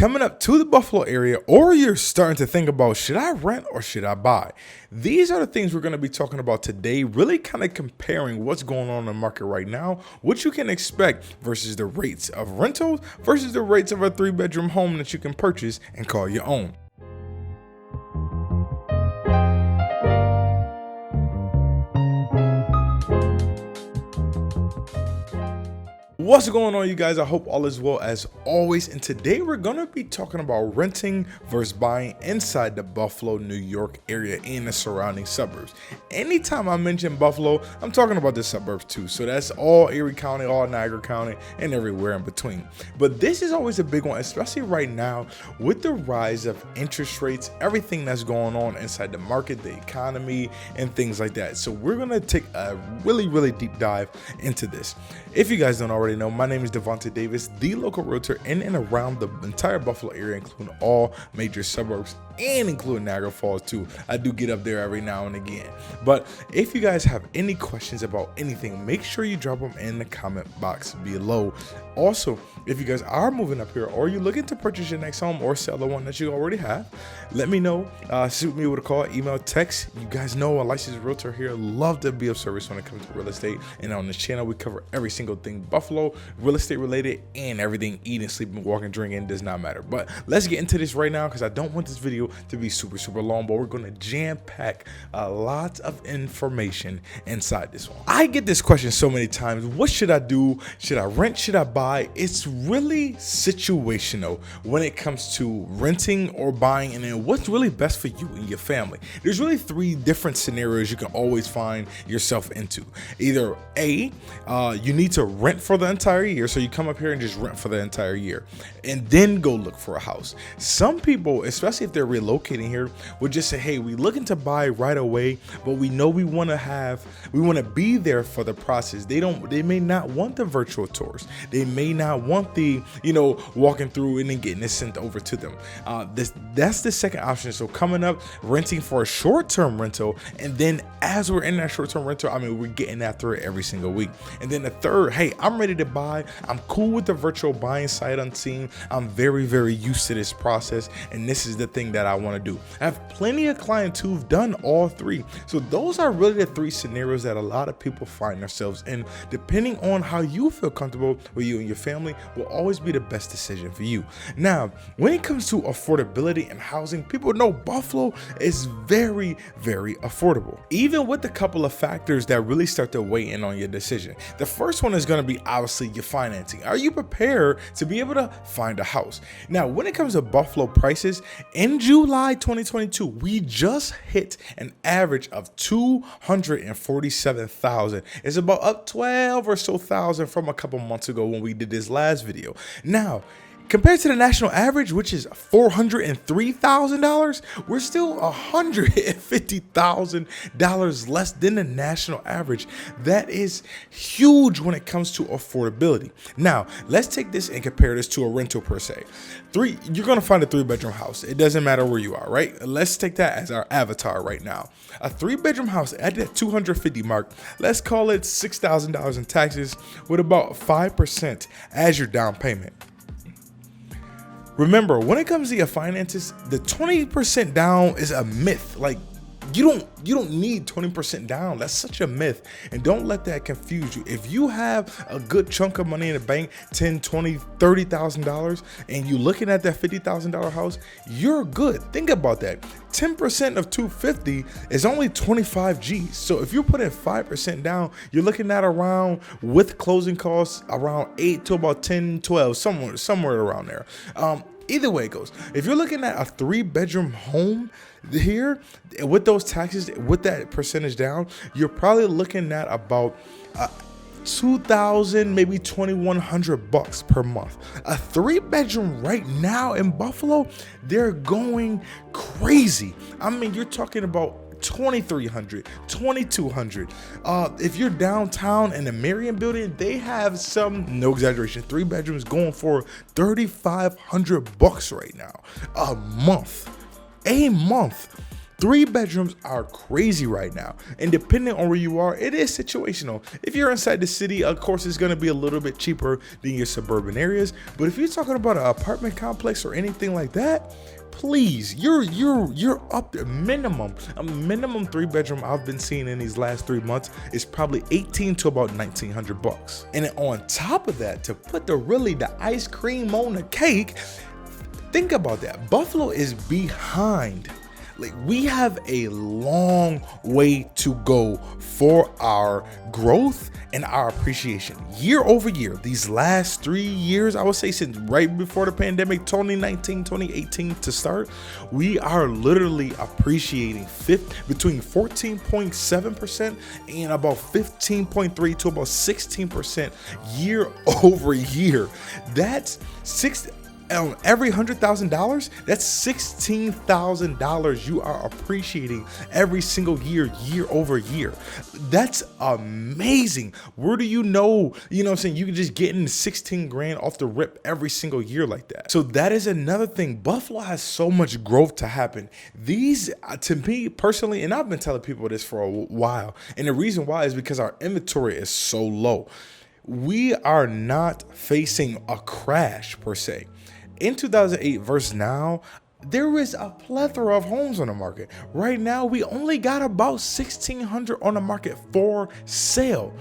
coming up to the Buffalo area, or you're starting to think about, should I rent or should I buy? These are the things we're going to be talking about today, really kind of comparing what's going on in the market right now, what you can expect versus the rates of rentals versus the rates of a 3-bedroom home that you can purchase and call your own. What's going on, you guys? I hope all is well as always, and today we're going to be talking about renting versus buying inside the Buffalo, New York area and the surrounding suburbs. Anytime I mention Buffalo, I'm talking about the suburbs too, so that's all Erie County, all Niagara County, and everywhere in between. But this is always a big one, especially right now with the rise of interest rates, everything that's going on inside the market, the economy, and things like that. So we're going to take a really deep dive into this. If you guys don't already know, my name is Devonte Davis, the local realtor in and around the entire Buffalo area, including all major suburbs and including Niagara Falls too. I do get up there every now and again. But if you guys have any questions about anything, make sure you drop them in the comment box below. Also, if you guys are moving up here or you're looking to purchase your next home or sell the one that you already have, let me know. Shoot me with a call, email, text. You guys know a licensed realtor here. Love to be of service when it comes to real estate. And on this channel, we cover every single thing Buffalo, real estate related, and everything eating, sleeping, walking, drinking, does not matter. But let's get into this right now because I don't want this video to be super long, but we're going to jam pack a lot of information inside this one. I get this question so many times. What should I do? Should I rent? Should I buy? It's really situational when it comes to renting or buying, and then what's really best for you and your family. There's really 3 different scenarios you can always find yourself into. Either A, you need to rent for the entire year, so you come up here and just rent for the entire year and then go look for a house. Some people, especially if they're relocating here, would just say, hey, we looking to buy right away, but we know we want to be there for the process. They may not want the virtual tours. They may not want the, walking through and then getting it sent over to them. That's the second option. So coming up, renting for a short-term rental, and then as we're in that short-term rental, we're getting after it every single week. And then the third, hey, I'm ready to buy. I'm cool with the virtual buying sight unseen. I'm very used to this process, and this is the thing that I want to do. I have plenty of clients who've done all 3. So those are really the 3 scenarios that a lot of people find themselves in. Depending on how you feel comfortable with you and your family will always be the best decision for you. Now, when it comes to affordability and housing, people know Buffalo is very affordable, even with a couple of factors that really start to weigh in on your decision. The first one is going to be obviously your financing. Are you prepared to be able to find a house? Now, when it comes to Buffalo prices, in July 2022, we just hit an average of $247,000. It's about up 12 or so thousand from a couple months ago when we did this last video. Now, compared to the national average, which is $403,000, we're still $150,000 less than the national average. That is huge when it comes to affordability. Now, let's take this and compare this to a rental per se. You're going to find a 3-bedroom house. It doesn't matter where you are, right? Let's take that as our avatar right now. A 3-bedroom house at that 250 mark, let's call it $6,000 in taxes with about 5% as your down payment. Remember, when it comes to your finances, the 20% down is a myth. Like, you don't need 20% down. That's such a myth. And don't let that confuse you. If you have a good chunk of money in the bank, $10, $20, $30,000, and you're looking at that $50,000 house, you're good. Think about that. 10% of 250 is only 25 G's. So if you put in 5% down, you're looking at around, with closing costs, around 8 to about 10, 12, somewhere around there. Either way it goes. If you're looking at a 3-bedroom home here with those taxes, with that percentage down, you're probably looking at about $2,000, maybe $2,100 per month. A 3-bedroom right now in Buffalo, they're going crazy. You're talking about $2,300, $2,200. If you're downtown in the Marion building, they have some, no exaggeration, 3 bedrooms going for $3,500 right now a month. 3 bedrooms are crazy right now, and depending on where you are, it is situational. If you're inside the city, of course it's going to be a little bit cheaper than your suburban areas, but if you're talking about an apartment complex or anything like that, please, you're up there. A minimum 3 bedroom I've been seeing in these last 3 months is probably 18 to about 1900 bucks. And then on top of that, to put the ice cream on the cake, think about that. Buffalo is behind. Like, we have a long way to go for our growth and our appreciation year over year. These last 3 years, I would say since right before the pandemic, 2019, 2018 to start, we are literally appreciating between 14.7% and about 15.3 to about 16% year over year. That's on every $100,000, that's $16,000 you are appreciating every single year over year. That's amazing. Where do you know what I'm saying, you can just get in 16 grand off the rip every single year like that. So that is another thing. Buffalo has so much growth to happen. These, to me personally, and I've been telling people this for a while, and the reason why is because our inventory is so low. We are not facing a crash per se. In 2008 versus now, there is a plethora of homes on the market. Right now, we only got about 1,600 on the market for sale.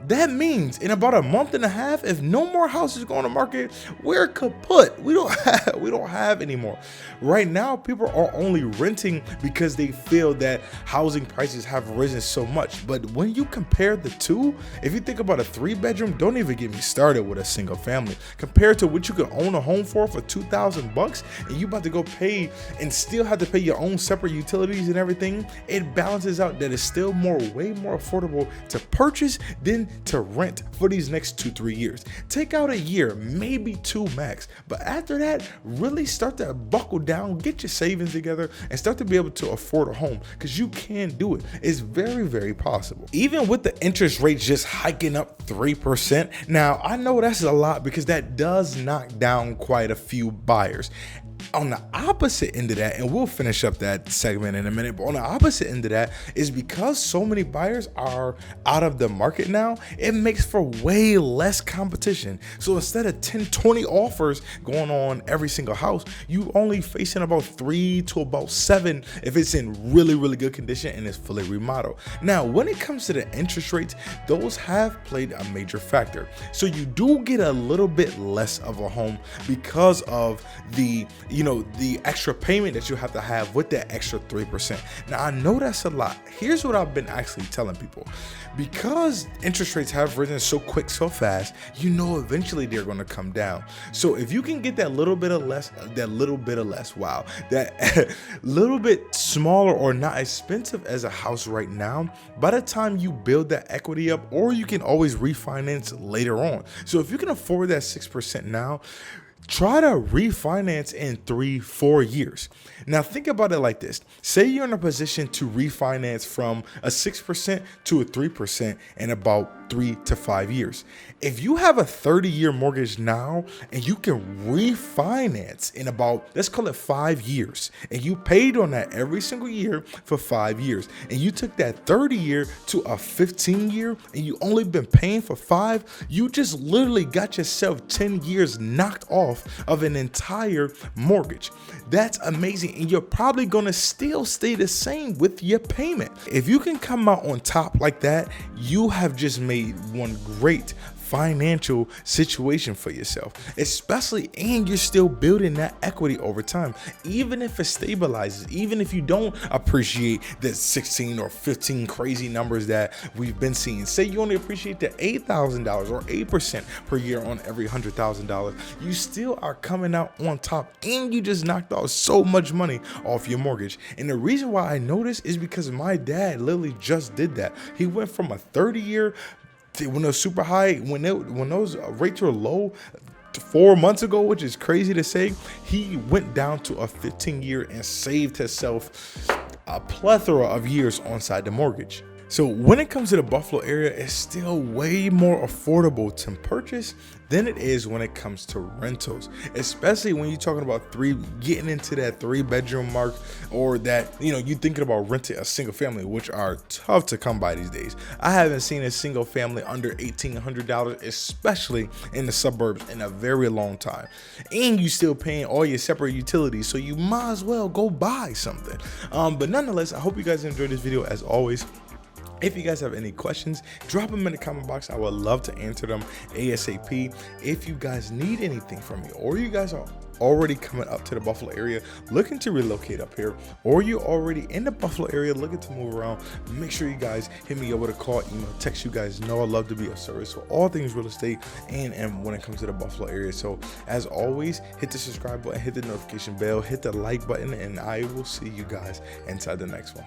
That means in about a month and a half, if no more houses go on the market, we're kaput. We don't have any more. Right now, people are only renting because they feel that housing prices have risen so much. But when you compare the two, if you think about a 3 bedroom, don't even get me started with a single family. Compared to what you could own a home for $2,000, and you about to go pay and still have to pay your own separate utilities and everything, it balances out that it's still way more affordable to purchase than to rent for these next 2-3 years. Take out a year, maybe 2 max, but after that, really start to buckle down, get your savings together, and start to be able to afford a home, because you can do it. It's very, very possible. Even with the interest rates just hiking up 3%. Now, I know that's a lot because that does knock down quite a few buyers. On the opposite end of that, and we'll finish up that segment in a minute, but on the opposite end of that is because so many buyers are out of the market now, it makes for way less competition. So instead of 10, 20 offers going on every single house, you only facing about 3 to about 7 if it's in really, really good condition and it's fully remodeled. Now, when it comes to the interest rates, those have played a major factor. So you do get a little bit less of a home because of the extra payment that you have to have with that extra 3%. Now, I know that's a lot. Here's what I've been actually telling people. Because interest rates have risen so quick, so fast, eventually they're going to come down. So if you can get that little bit of less, that little bit smaller or not expensive as a house right now, by the time you build that equity up, or you can always refinance later on. So if you can afford that 6% now, try to refinance in 3-4 years. Now think about it like this. Say you're in a position to refinance from a 6% to a 3% in about 3 to 5 years. If you have a 30-year mortgage now and you can refinance in about, let's call it 5 years, and you paid on that every single year for 5 years, and you took that 30-year to a 15-year and you only been paying for 5, you just literally got yourself 10 years knocked off of an entire mortgage. That's amazing, and you're probably gonna still stay the same with your payment. If you can come out on top like that, you have just made one great financial situation for yourself, especially, and you're still building that equity over time. Even if it stabilizes, even if you don't appreciate the 16 or 15 crazy numbers that we've been seeing, say you only appreciate the $8,000 or 8% per year on every $100,000, you still are coming out on top, and you just knocked off so much money off your mortgage. And the reason why I know this is because my dad literally just did that. He went from a 30-year, when it was super high, when those rates were low 4 months ago, which is crazy to say, he went down to a 15-year and saved himself a plethora of years on side the mortgage. So when it comes to the Buffalo area, it's still way more affordable to purchase than it is when it comes to rentals, especially when you're talking about getting into that 3-bedroom mark, or that, you thinking about renting a single family, which are tough to come by these days. I haven't seen a single family under $1,800, especially in the suburbs, in a very long time. And you still paying all your separate utilities, so you might as well go buy something. But nonetheless, I hope you guys enjoyed this video. As always, if you guys have any questions, drop them in the comment box. I would love to answer them ASAP. If you guys need anything from me, or you guys are already coming up to the Buffalo area looking to relocate up here, or you're already in the Buffalo area looking to move around, make sure you guys hit me up with a call, email, text. You guys know I love to be of service for all things real estate and when it comes to the Buffalo area. So as always, hit the subscribe button, hit the notification bell, hit the like button, and I will see you guys inside the next one.